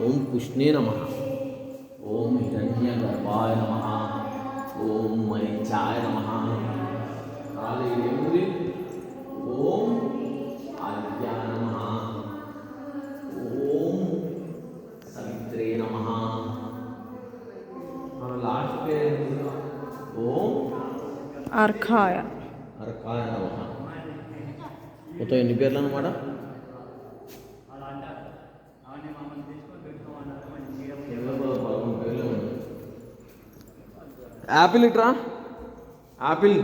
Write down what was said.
ఓం పుష్ణే నమః. ఓం హిరణ్యగర్భాయ నమః. ఓం మరీచాయ నమః. ఏముంది? ఓం ఆదిత్యాయ నమః. ఓం సవిత్రే నమః. మన లాస్ట్ పేరు ఓం అర్కాయ అర్కాయ నమః. మొత్తం ఎన్ని పేర్లు అన్నమాట? యాపిల్ ఇట్రా, యాపిల్.